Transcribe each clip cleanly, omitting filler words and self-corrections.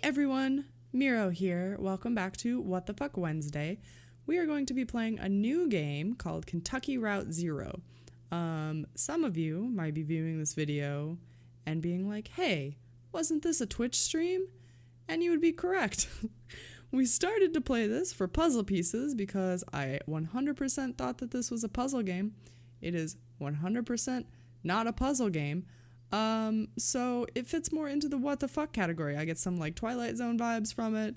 everyone, Miro here. Welcome back to What the Fuck Wednesday. We are going to be playing a new game called Kentucky Route Zero. Some of you might be viewing this video and being like, hey, wasn't this a Twitch stream? And you would be correct. We started to play this for puzzle pieces because I 100% thought that this was a puzzle game. It is 100% not a puzzle game. So it fits more into the what the fuck category. I get some like Twilight Zone vibes from it.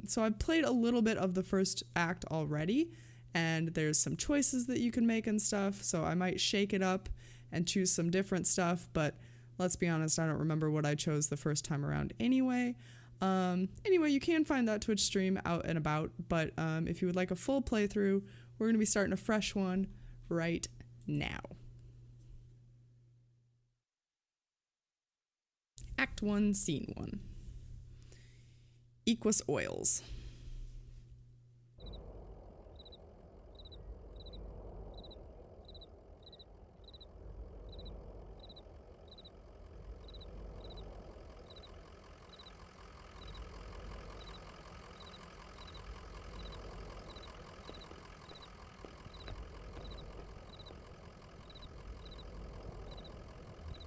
So I've played a little bit of the first act already, and there's some choices that you can make and stuff, so I might shake it up and choose some different stuff, but let's be honest, I don't remember what I chose the first time around anyway. Anyway, you can find that Twitch stream out and about, but if you would like a full playthrough, we're going to be starting a fresh one right now. Act 1, Scene 1. Equus Oils.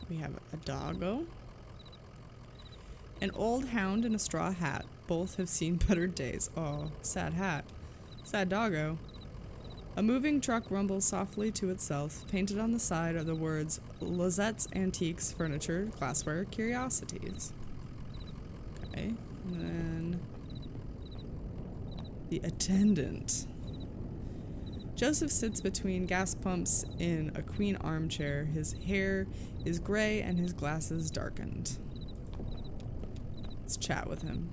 We have a doggo. An old hound in a straw hat. Both have seen better days. Oh, sad hat. Sad doggo. A moving truck rumbles softly to itself. Painted on the side are the words Lizette's Antiques, Furniture, Glassware, Curiosities. Okay, and then the attendant. Joseph sits between gas pumps in a queen armchair. His hair is gray and his glasses darkened. Let's chat with him.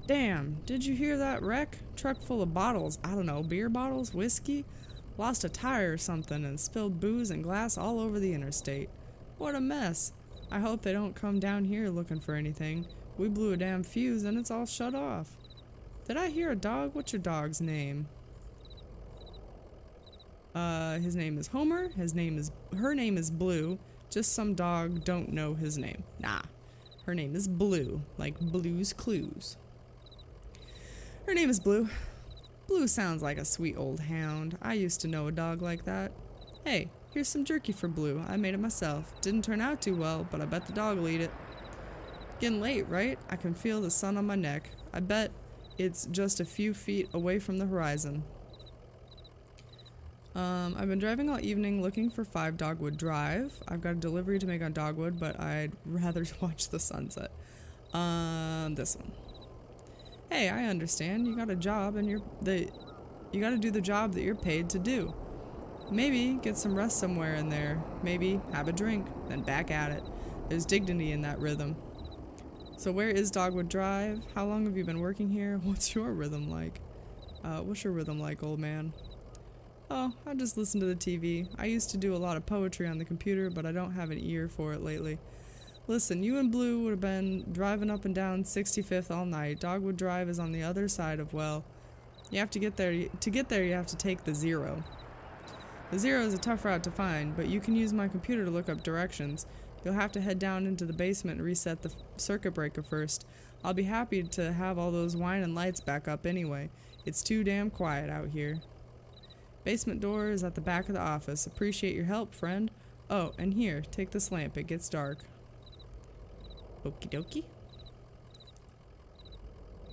Damn, did you hear that wreck? Truck full of bottles, I don't know, beer bottles, whiskey? Lost a tire or something and spilled booze and glass all over the interstate. What a mess. I hope they don't come down here looking for anything. We blew a damn fuse and it's all shut off. Did I hear a dog? What's your dog's name? His name is Homer. Her name is Blue. Just some dog don't know his name. Nah. Her name is Blue, like Blue's Clues. Her name is Blue. Blue sounds like a sweet old hound. I used to know a dog like that. Hey, here's some jerky for Blue. I made it myself. Didn't turn out too well, but I bet the dog will eat it. Getting late, right? I can feel the sun on my neck. I bet it's just a few feet away from the horizon. I've been driving all evening looking for 5 Dogwood Drive. I've got a delivery to make on Dogwood, but I'd rather watch the sunset. This one. Hey, I understand. You got a job and you gotta do the job that you're paid to do. Maybe get some rest somewhere in there. Maybe have a drink, then back at it. There's dignity in that rhythm. So where is Dogwood Drive? How long have you been working here? What's your rhythm like? What's your rhythm like, old man? Oh, I just listen to the TV. I used to do a lot of poetry on the computer, but I don't have an ear for it lately. Listen, you and Blue would have been driving up and down 65th all night. Dogwood Drive is on the other side of, well, you have to get there. To get there, you have to take the 0. The 0 is a tough route to find, but you can use my computer to look up directions. You'll have to head down into the basement and reset the circuit breaker first. I'll be happy to have all those wine and lights back up anyway. It's too damn quiet out here. Basement door is at the back of the office. Appreciate your help, friend. Oh, and here, take this lamp. It gets dark. Okie dokie.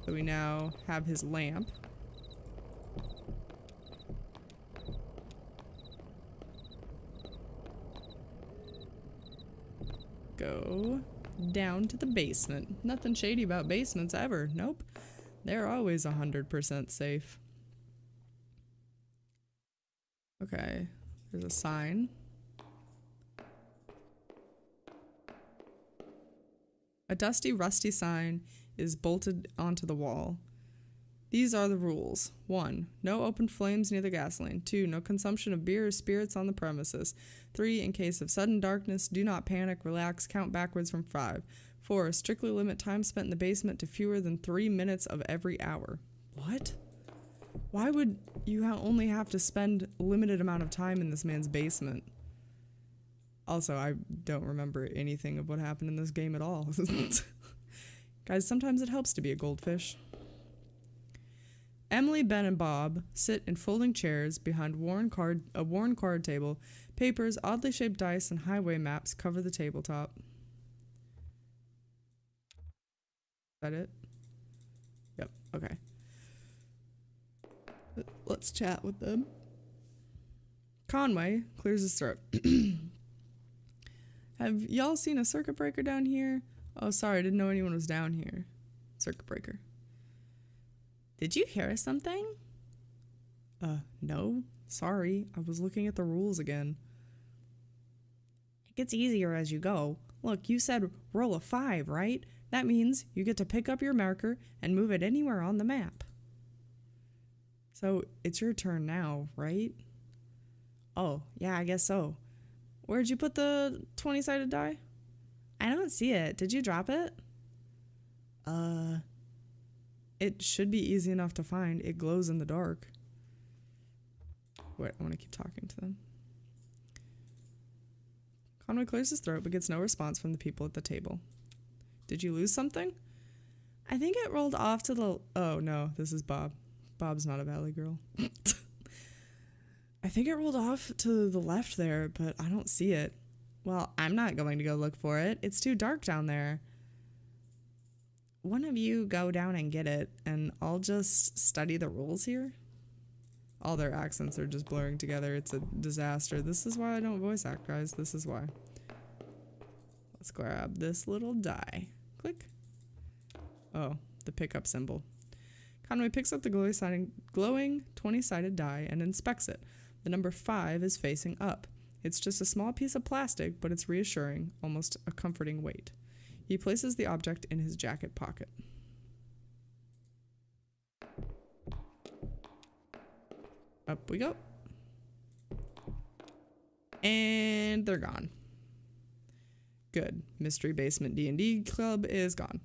So we now have his lamp. Go down to the basement. Nothing shady about basements ever. Nope. They're always 100% safe. Okay, there's a sign. A dusty, rusty sign is bolted onto the wall. These are the rules. 1. No open flames near the gasoline. 2. No consumption of beer or spirits on the premises. 3. In case of sudden darkness, do not panic, relax, count backwards from 5. 4. Strictly limit time spent in the basement to fewer than 3 minutes of every hour. What? Why would you only have to spend a limited amount of time in this man's basement? Also, I don't remember anything of what happened in this game at all. Guys, sometimes it helps to be a goldfish. Emily, Ben, and Bob sit in folding chairs behind a worn card table. Papers, oddly shaped dice, and highway maps cover the tabletop. Is that it? Yep, okay. Let's chat with them. Conway clears his throat. Have y'all seen a circuit breaker down here? Oh, sorry, I didn't know anyone was down here. Circuit breaker. Did you hear something? No. Sorry, I was looking at the rules again. It gets easier as you go. Look, you said roll a 5, right? That means you get to pick up your marker and move it anywhere on the map. So, it's your turn now, right? Oh, yeah, I guess so. Where'd you put the 20-sided die? I don't see it. Did you drop it? It should be easy enough to find. It glows in the dark. Wait, I want to keep talking to them. Conway clears his throat but gets no response from the people at the table. Did you lose something? I think it rolled off to the... Oh, no, this is Bob. Bob's not a valley girl. I think it rolled off to the left there, but I don't see it. Well, I'm not going to go look for it. It's too dark down there. One of you go down and get it, and I'll just study the rules here. All their accents are just blurring together. It's a disaster. This is why I don't voice act, guys. This is why. Let's grab this little die. Click. Oh, the pickup symbol. Conway picks up the glowing 20-sided die and inspects it. The number 5 is facing up. It's just a small piece of plastic, but it's reassuring, almost a comforting weight. He places the object in his jacket pocket. Up we go. And they're gone. Good. Mystery Basement D&D Club is gone.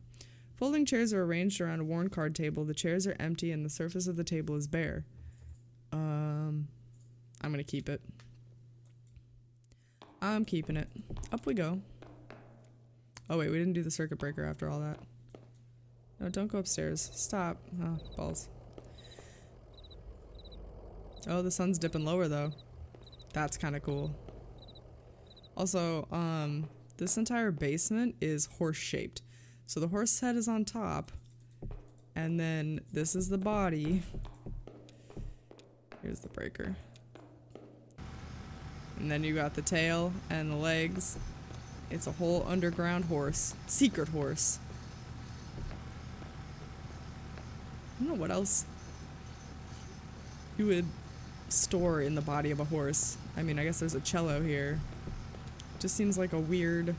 Folding chairs are arranged around a worn card table. The chairs are empty and the surface of the table is bare. I'm gonna keep it. I'm keeping it. Up we go. Oh wait, we didn't do the circuit breaker after all that. No, don't go upstairs. Stop. Oh, balls. Oh, the sun's dipping lower though. That's kind of cool. Also, this entire basement is horse-shaped. So the horse head is on top, and then this is the body. Here's the breaker. And then you got the tail and the legs. It's a whole underground horse. Secret horse. I don't know what else you would store in the body of a horse. I mean, I guess there's a cello here. Just seems like a weird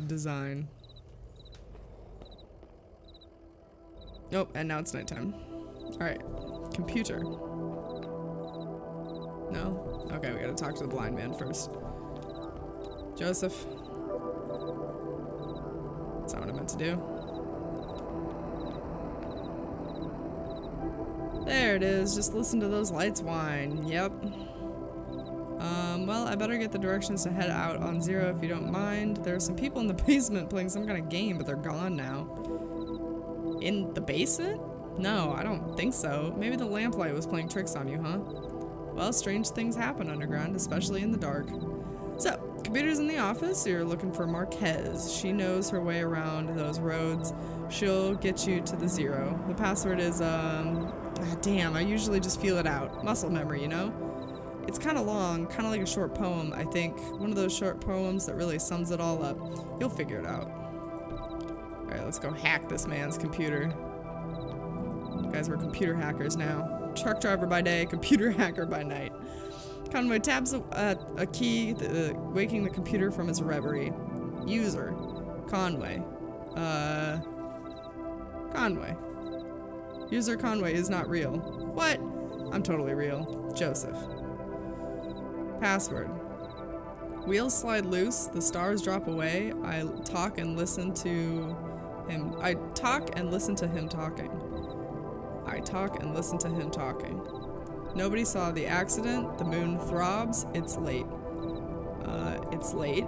design. Nope, and now it's nighttime. Alright, computer. No? Okay, we gotta talk to the blind man first. Joseph. That's not what I meant to do. There it is, just listen to those lights whine. Yep. Well, I better get the directions to head out on 0 if you don't mind. There are some people in the basement playing some kind of game, but they're gone now. In the basement? No, I don't think so. Maybe the lamplight was playing tricks on you, huh? Well, strange things happen underground, especially in the dark. So, computer's in the office, so you're looking for Marquez. She knows her way around those roads. She'll get you to the 0. The password is, damn, I usually just feel it out. Muscle memory, you know? It's kind of long, kind of like a short poem, I think. One of those short poems that really sums it all up. You'll figure it out. Alright, let's go hack this man's computer. Guys, we're computer hackers now. Truck driver by day, computer hacker by night. Conway taps a key, waking the computer from its reverie. User. Conway. Conway. User Conway is not real. What? I'm totally real. Joseph. Password. Wheels slide loose, the stars drop away, I talk and listen to him. I talk and listen to him talking. I talk and listen to him talking. Nobody saw the accident, the moon throbs, it's late. It's late.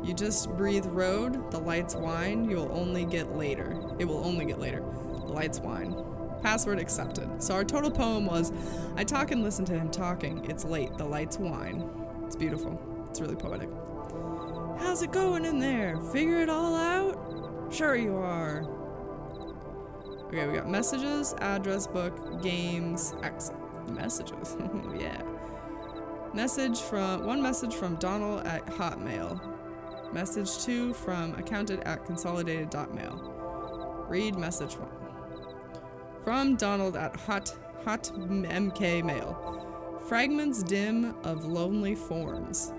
You just breathe road, the lights whine, you'll only get later. It will only get later. The lights whine. Password accepted. So our total poem was, I talk and listen to him talking. It's late, the lights whine. It's beautiful. It's really poetic. How's it going in there? Figure it all out? Sure you are. Okay, we got messages, address book, games, messages. Yeah. One message from Donald at Hotmail. Message 2 from accountant at consolidated.mail. Read message 1. From Donald at hot mk mail. Fragments dim of lonely forms.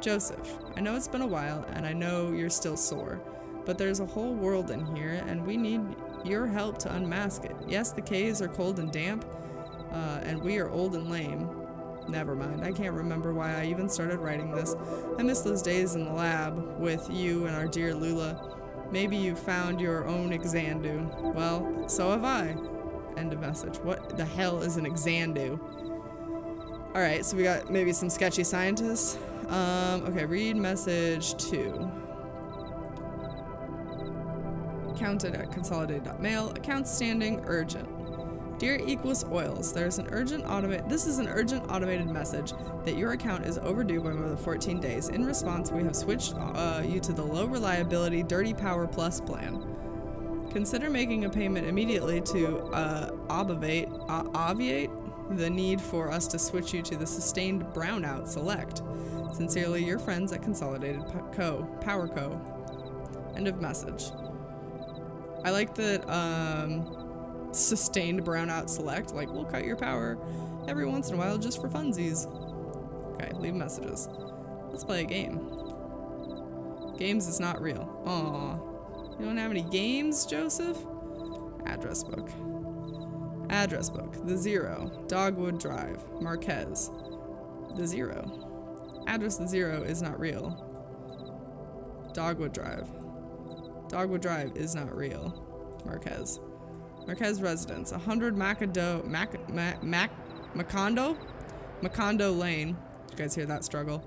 Joseph, I know it's been a while and I know you're still sore, but there's a whole world in here and we need your help to unmask it. Yes, the caves are cold and damp, and we are old and lame. Never mind, I can't remember why I even started writing this. I miss those days in the lab with you and our dear Lula. Maybe you found your own Xandu. Well, so have I. End of message. What the hell is an Xandu? Alright, so we got maybe some sketchy scientists. Okay, read message 2. Counted at consolidated.mail. Account standing urgent. Dear Equus Oils, this is an urgent automated message that your account is overdue by more than 14 days. In response, we have switched you to the low reliability Dirty Power Plus plan. Consider making a payment immediately to obviate the need for us to switch you to the sustained brownout select. Sincerely, your friends at Consolidated Power Co. End of message. I like that sustained brownout select, like we'll cut your power every once in a while just for funsies. Okay, leave messages. Let's play a game. Games is not real. Aw. You don't have any games, Joseph? Address book. Address book. The 0. Dogwood Drive. Marquez. The 0. Address the 0 is not real. Dogwood Drive. Dogwood Drive is not real. Marquez. Marquez residence. 100 Macondo Lane. Did you guys hear that struggle?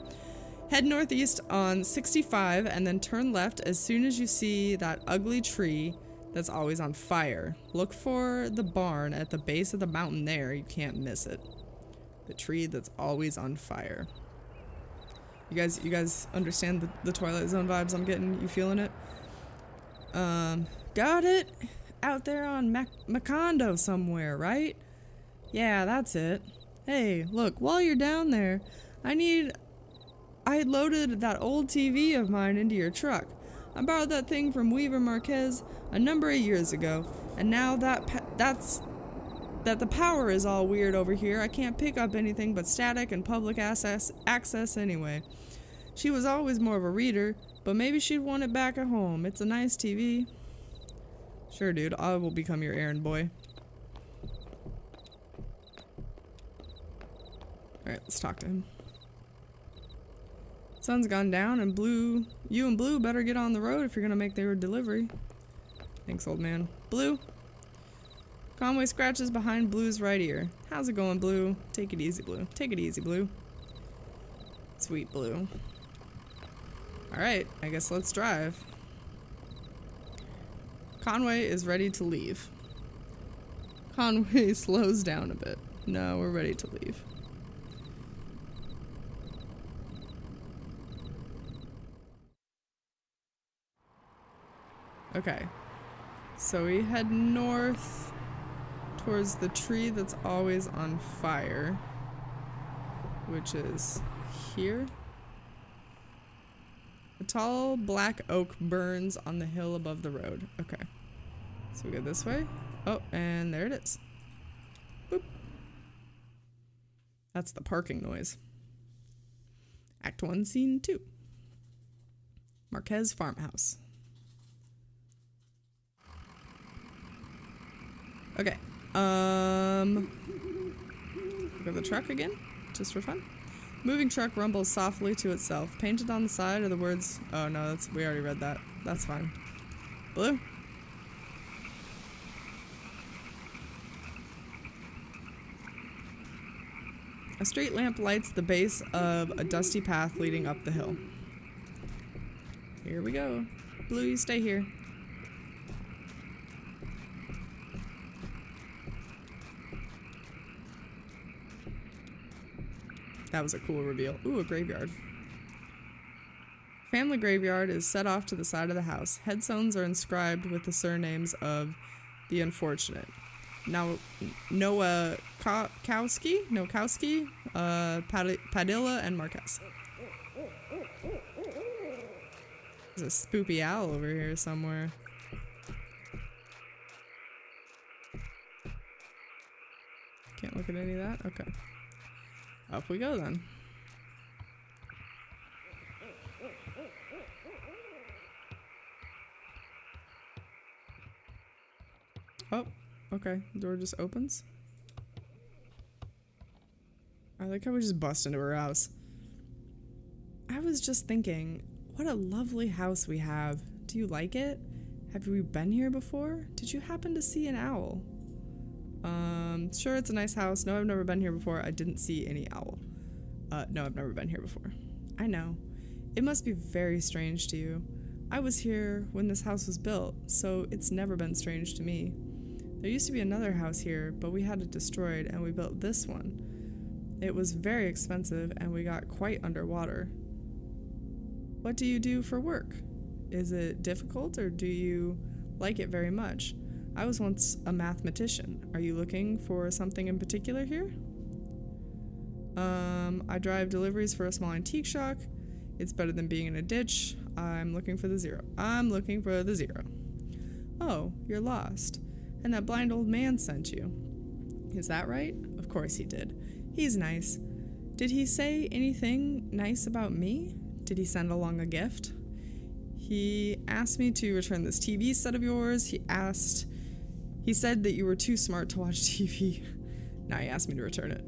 Head northeast on 65 and then turn left as soon as you see that ugly tree that's always on fire. Look for the barn at the base of the mountain there. You can't miss it. The tree that's always on fire. You guys understand the Twilight Zone vibes I'm getting? You feeling it? Got it? Out there on Macondo somewhere, right? Yeah, that's it. Hey, look, while you're down there, I loaded that old TV of mine into your truck. I borrowed that thing from Weaver Marquez a number of years ago, and now that the power is all weird over here, I can't pick up anything but static and public access anyway. She was always more of a reader, but maybe she'd want it back at home. It's a nice TV. Sure, dude. I will become your errand boy. Alright, let's talk to him. Sun's gone down and you and Blue better get on the road if you're gonna make their delivery. Thanks, old man. Blue? Conway scratches behind Blue's right ear. How's it going, Blue? Take it easy, Blue. Take it easy, Blue. Sweet Blue. Alright, I guess let's drive. Conway is ready to leave. Conway slows down a bit. No, we're ready to leave. Okay. So we head north towards the tree that's always on fire, which is here. A tall black oak burns on the hill above the road. Okay. So we go this way. Oh, and there it is. Boop. That's the parking noise. Act 1, Scene 2. Marquez Farmhouse. Okay. Look at the truck again, just for fun. Moving truck rumbles softly to itself. Painted on the side are the words... Oh no, we already read that. That's fine. Blue? A street lamp lights the base of a dusty path leading up the hill. Here we go. Blue, you stay here. That was a cool reveal. Ooh, a graveyard. Family graveyard is set off to the side of the house. Headstones are inscribed with the surnames of the unfortunate. Now, Nowakowski, Padilla, and Marquez. There's a spoopy owl over here somewhere. Can't look at any of that? Okay. Up we go then. Oh, okay. The door just opens. I like how we just bust into her house. I was just thinking, what a lovely house we have. Do you like it? Have we been here before? Did you happen to see an owl? Sure, it's a nice house. No, I've never been here before. I didn't see any owl. No, I've never been here before. I know. It must be very strange to you. I was here when this house was built, so it's never been strange to me. There used to be another house here, but we had it destroyed and we built this one. It was very expensive and we got quite underwater. What do you do for work? Is it difficult or do you like it very much? I was once a mathematician. Are you looking for something in particular here? I drive deliveries for a small antique shop. It's better than being in a ditch. I'm looking for the zero. I'm looking for the zero. Oh, you're lost. And that blind old man sent you. Is that right? Of course he did. He's nice. Did he say anything nice about me? Did he send along a gift? He asked me to return this TV set of yours. He said that you were too smart to watch TV. Now he asked me to return it.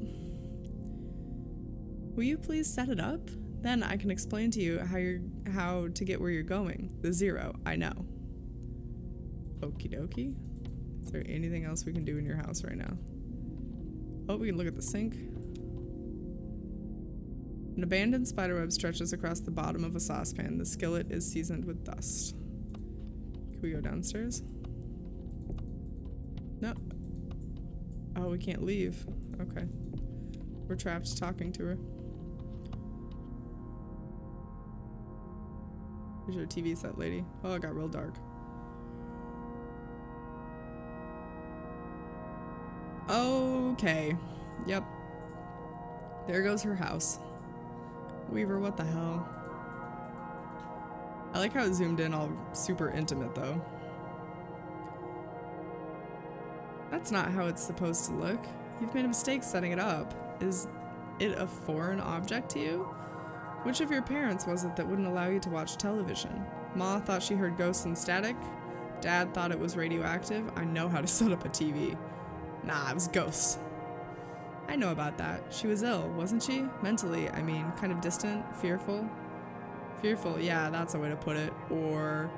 Will you please set it up? Then I can explain to you how to get where you're going. The zero, I know. Okie dokie. Is there anything else we can do in your house right now? Oh, we can look at the sink. An abandoned spiderweb stretches across the bottom of a saucepan. The skillet is seasoned with dust. Can we go downstairs? No. Oh, we can't leave. Okay. We're trapped talking to her. Here's your TV set, lady. Oh, it got real dark. Okay. Yep. There goes her house. Weaver, what the hell? I like how it zoomed in all super intimate, though. That's not how it's supposed to look. You've made a mistake setting it up. Is it a foreign object to you? Which of your parents was it that wouldn't allow you to watch television? Ma thought she heard ghosts and static. Dad thought it was radioactive. I know how to set up a TV. Nah, it was ghosts. I know about that. She was ill, wasn't she? Mentally, I mean, kind of distant, fearful. Fearful, yeah, that's a way to put it. Or,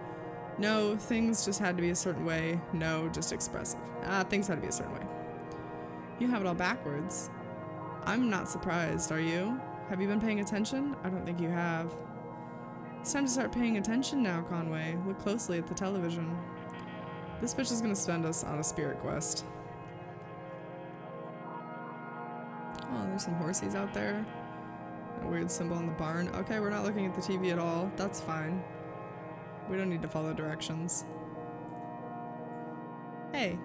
no, things just had to be a certain way. No, just expressive. Things had to be a certain way. You have it all backwards. I'm not surprised, are you? Have you been paying attention? I don't think you have. It's time to start paying attention now, Conway. Look closely at the television. This bitch is gonna send us on a spirit quest. Oh, there's some horsies out there. A weird symbol on the barn. Okay, we're not looking at the TV at all. That's fine. We don't need to follow directions. Hey.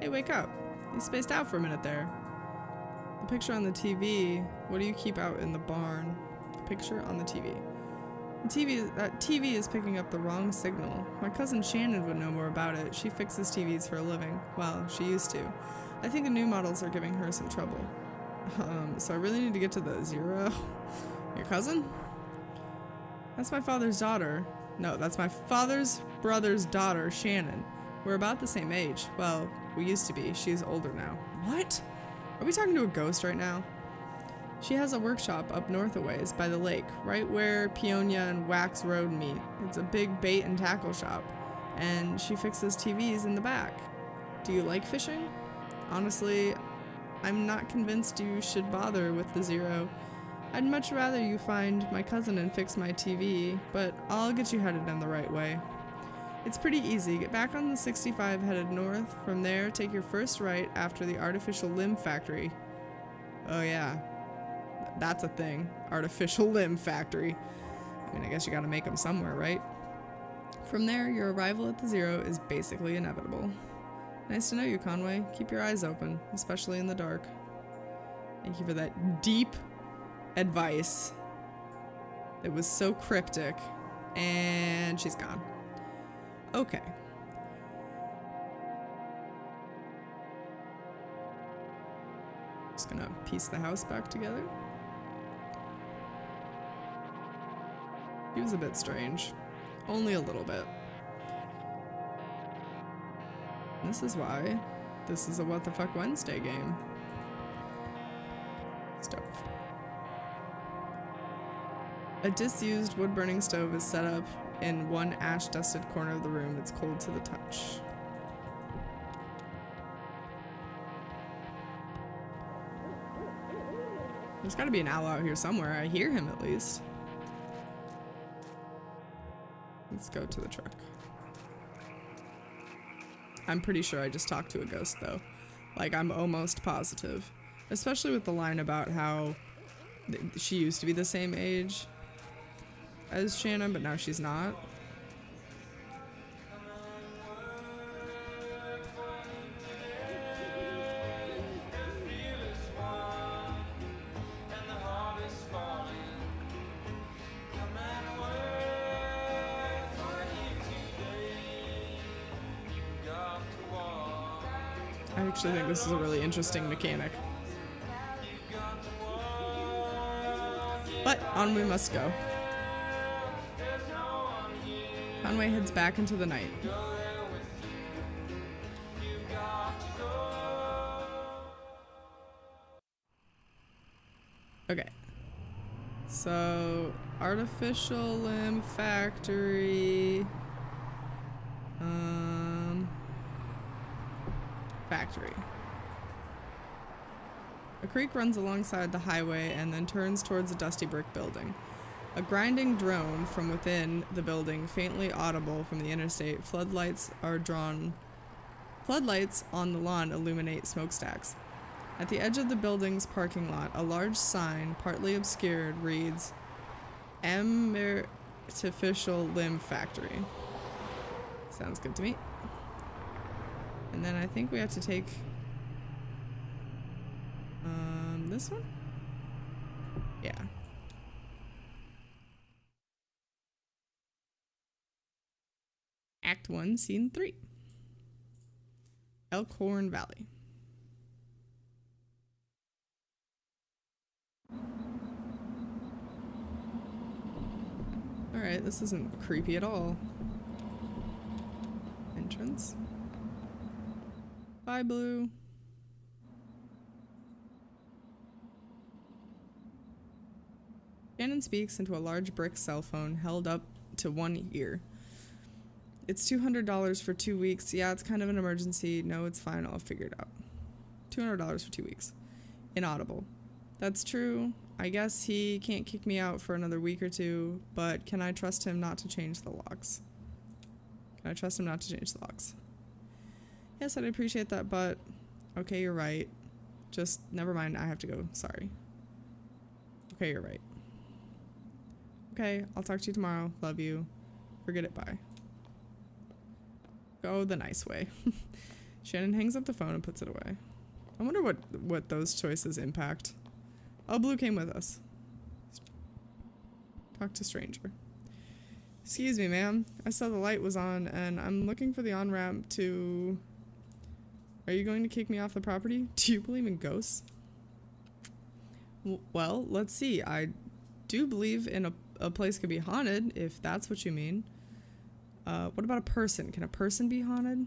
Hey, wake up. You spaced out for a minute there. The picture on the TV. What do you keep out in the barn? The picture on the TV. That TV is picking up the wrong signal. My cousin Shannon would know more about it. She fixes TVs for a living. Well, she used to. I think the new models are giving her some trouble. So I really need to get to the zero. Your cousin? That's my father's daughter. No, that's my father's brother's daughter, Shannon. We're about the same age. Well, we used to be. She's older now. What? Are we talking to a ghost right now? She has a workshop up north a ways by the lake, right where Peonia and Wax Road meet. It's a big bait and tackle shop, and she fixes TVs in the back. Do you like fishing? Honestly, I'm not convinced you should bother with the zero. I'd much rather you find my cousin and fix my TV, but I'll get you headed in the right way. It's pretty easy. Get back on the 65 headed north. From there, take your first right after the artificial limb factory. Oh yeah, that's a thing. Artificial limb factory. I mean, I guess you gotta make them somewhere, right? From there, your arrival at the Zero is basically inevitable. Nice to know you, Conway. Keep your eyes open, especially in the dark. Thank you for that deep advice. It was so cryptic. And she's gone. Okay. Just gonna piece the house back together. He was a bit strange. Only a little bit. This is why this is a What the Fuck Wednesday game. Stove. A disused wood-burning stove is set up in one ash-dusted corner of the room. It's cold to the touch. There's gotta be an owl out here somewhere. I hear him at least. Let's go to the truck. I'm pretty sure I just talked to a ghost though. Like, I'm almost positive. Especially with the line about how she used to be the same age as Shannon, but now she's not. I actually think this is a really interesting mechanic. But on we must go. Conway heads back into the night. Okay. So, artificial limb factory. Factory. A creek runs alongside the highway and then turns towards a dusty brick building. A grinding drone from within the building, faintly audible from the interstate. Floodlights on the lawn illuminate smokestacks. At the edge of the building's parking lot, a large sign, partly obscured, reads, Artificial Limb Factory. Sounds good to me. And then I think we have to take this one? Yeah. Act 1, Scene 3. Elkhorn Valley. Alright, this isn't creepy at all. Entrance. Bye, Blue. Shannon speaks into a large brick cell phone held up to one ear. It's $200 for 2 weeks. Yeah, it's kind of an emergency. No, it's fine. I'll figure it out. $200 for 2 weeks. Inaudible. That's true. I guess he can't kick me out for another week or two, but can I trust him not to change the locks? Can I trust him not to change the locks? Yes, I'd appreciate that, but okay, you're right. Just never mind. I have to go. Sorry. Okay, you're right. Okay, I'll talk to you tomorrow. Love you. Forget it. Bye. Go the nice way. Shannon hangs up the phone and puts it away. I wonder what those choices impact. Oh, Blue came with us. Talk to stranger. Excuse me, ma'am. I saw the light was on and I'm looking for the on-ramp to... Are you going to kick me off the property? Do you believe in ghosts? Well, let's see. I do believe in a place could be haunted, if that's what you mean. What about a person? Can a person be haunted?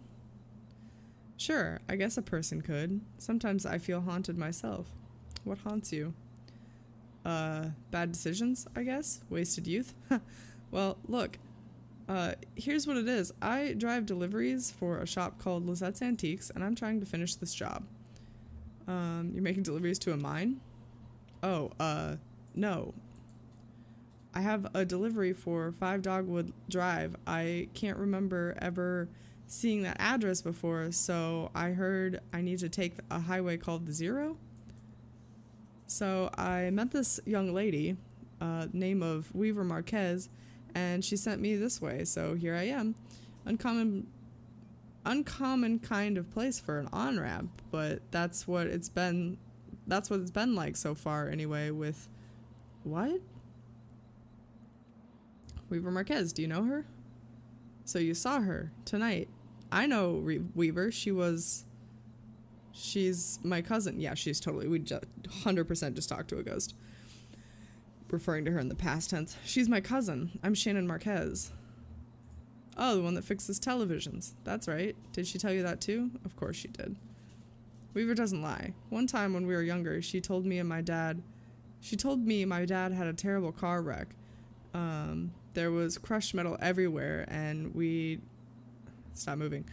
Sure, I guess a person could. Sometimes I feel haunted myself. What haunts you? Bad decisions, I guess? Wasted youth? Well, look. Here's what it is. I drive deliveries for a shop called Lizette's Antiques, and I'm trying to finish this job. You're making deliveries to a mine? Oh, No. I have a delivery for 5 Dogwood Drive. I can't remember ever seeing that address before, so I heard I need to take a highway called the Zero. So I met this young lady, name of Weaver Marquez, and she sent me this way, so here I am. Uncommon kind of place for an on-ramp, but that's what it's been like so far anyway with... What? Weaver Marquez, do you know her? So you saw her tonight. I know Weaver. She's my cousin. Yeah, she's totally... We 100% just talked to a ghost. Referring to her in the past tense. She's my cousin. I'm Shannon Marquez. Oh, the one that fixes televisions. That's right. Did she tell you that too? Of course she did. Weaver doesn't lie. One time when we were younger, she told me my dad had a terrible car wreck. There was crushed metal everywhere, and stop moving.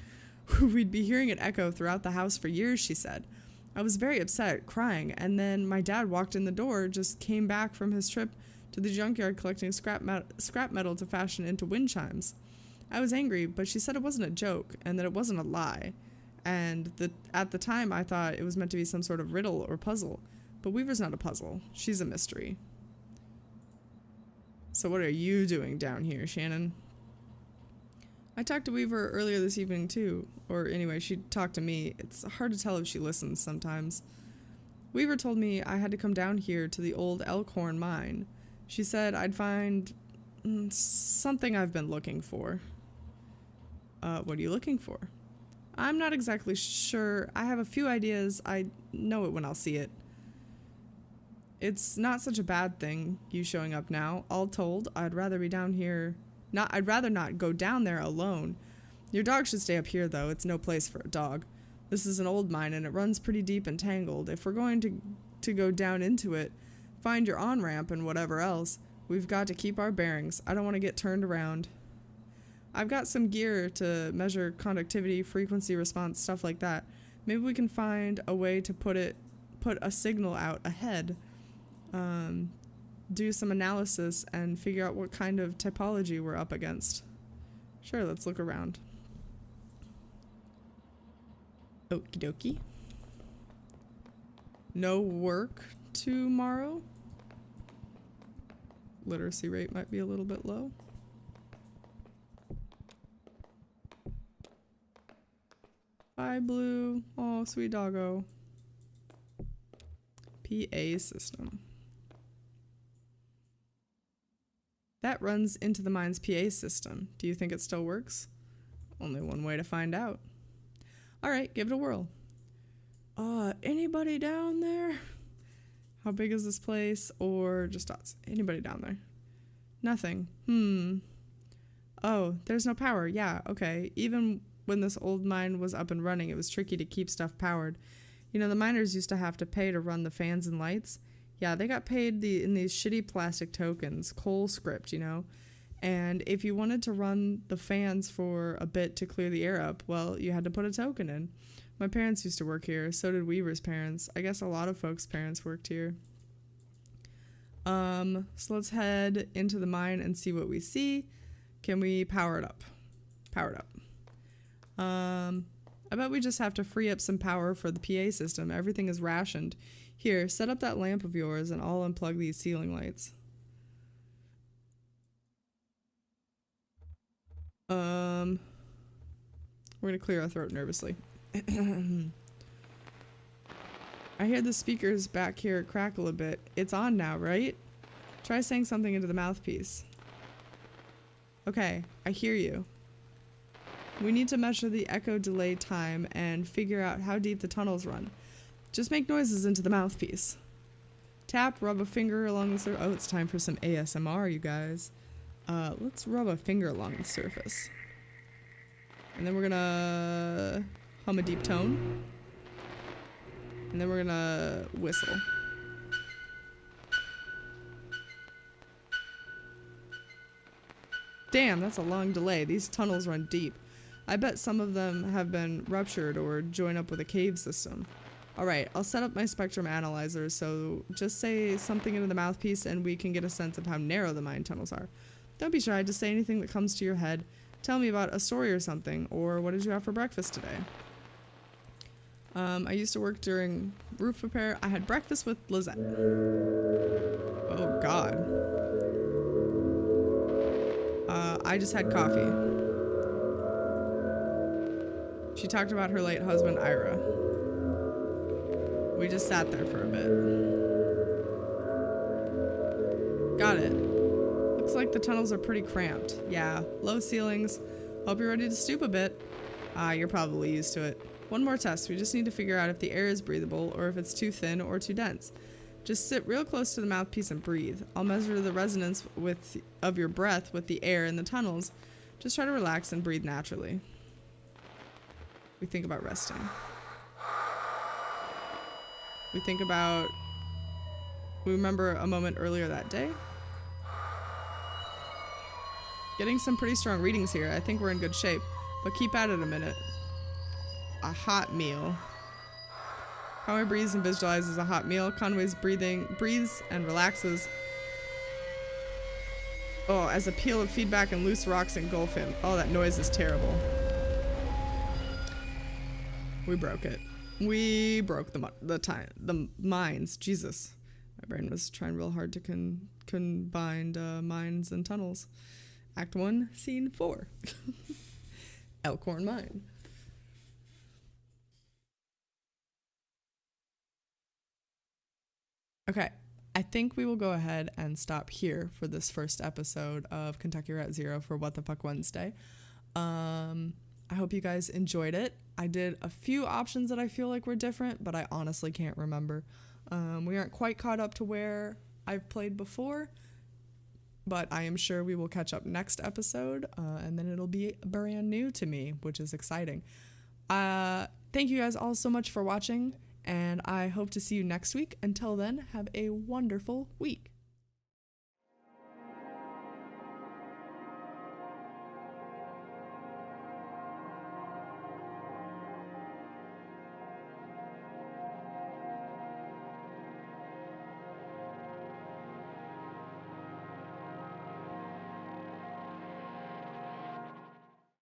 We'd be hearing it echo throughout the house for years, she said. I was very upset, crying, and then my dad walked in the door, just came back from his trip to the junkyard collecting scrap metal to fashion into wind chimes. I was angry, but she said it wasn't a joke, and that it wasn't a lie. And at the time, I thought it was meant to be some sort of riddle or puzzle. But Weaver's not a puzzle. She's a mystery. So what are you doing down here, Shannon? I talked to Weaver earlier this evening, too. Or anyway, she talked to me. It's hard to tell if she listens sometimes. Weaver told me I had to come down here to the old Elkhorn mine. She said I'd find something I've been looking for. What are you looking for? I'm not exactly sure. I have a few ideas. I know it when I'll see it. It's not such a bad thing, you showing up now. All told, I'd rather be down here. I'd rather not go down there alone. Your dog should stay up here, though. It's no place for a dog. This is an old mine, and it runs pretty deep and tangled. If we're going to go down into it, find your on-ramp and whatever else, we've got to keep our bearings. I don't want to get turned around. I've got some gear to measure conductivity, frequency response, stuff like that. Maybe we can find a way to put a signal out ahead. Do some analysis and figure out what kind of typology we're up against. Sure, let's look around. Okie dokie. No work tomorrow? Literacy rate might be a little bit low. Bye, Blue. Oh, sweet doggo. PA system. That runs into the mine's PA system. Do you think it still works? Only one way to find out. Alright, give it a whirl. Anybody down there? How big is this place? Or just dots? Anybody down there? Nothing. Oh, there's no power. Yeah, okay. Even when this old mine was up and running, it was tricky to keep stuff powered. You know, the miners used to have to pay to run the fans and lights. Yeah, they got paid in these shitty plastic tokens, coal script, you know. And if you wanted to run the fans for a bit to clear the air up, well, you had to put a token in. My parents used to work here, so did Weaver's parents. I guess a lot of folks' parents worked here. So let's head into the mine and see what we see. Can we power it up? Power it up. I bet we just have to free up some power for the PA system. Everything is rationed. Here, set up that lamp of yours and I'll unplug these ceiling lights. We're gonna clear our throat nervously. I hear the speakers back here crackle a bit. It's on now, right? Try saying something into the mouthpiece. Okay, I hear you. We need to measure the echo delay time and figure out how deep the tunnels run. Just make noises into the mouthpiece. Tap, rub a finger along the surface. Oh, it's time for some ASMR, you guys. Let's rub a finger along the surface. And then we're gonna hum a deep tone. And then we're gonna whistle. Damn, that's a long delay. These tunnels run deep. I bet some of them have been ruptured or joined up with a cave system. All right, I'll set up my spectrum analyzer, so just say something into the mouthpiece and we can get a sense of how narrow the mind tunnels are. Don't be shy, just say anything that comes to your head. Tell me about a story or something, or what did you have for breakfast today? I used to work during roof repair. I had breakfast with Lizette. Oh, God. I just had coffee. She talked about her late husband, Ira. We just sat there for a bit. Got it. Looks like the tunnels are pretty cramped. Yeah, low ceilings. Hope you're ready to stoop a bit. You're probably used to it. One more test. We just need to figure out if the air is breathable or if it's too thin or too dense. Just sit real close to the mouthpiece and breathe. I'll measure the resonance of your breath with the air in the tunnels. Just try to relax and breathe naturally. We think about resting. We remember a moment earlier that day. Getting some pretty strong readings here. I think we're in good shape, but keep at it a minute. A hot meal. Conway breathes and visualizes a hot meal. Conway's breathes and relaxes. Oh, as a peal of feedback and loose rocks engulf him. Oh, that noise is terrible. We broke it. We broke the mines. Jesus. My brain was trying real hard to combine mines and tunnels. Act 1, Scene 4. Elkhorn Mine. Okay, I think we will go ahead and stop here for this first episode of Kentucky Route Zero for What the Fuck Wednesday. I hope you guys enjoyed it. I did a few options that I feel like were different, but I honestly can't remember. We aren't quite caught up to where I've played before, but I am sure we will catch up next episode, and then it'll be brand new to me, which is exciting. Thank you guys all so much for watching, and I hope to see you next week. Until then, have a wonderful week.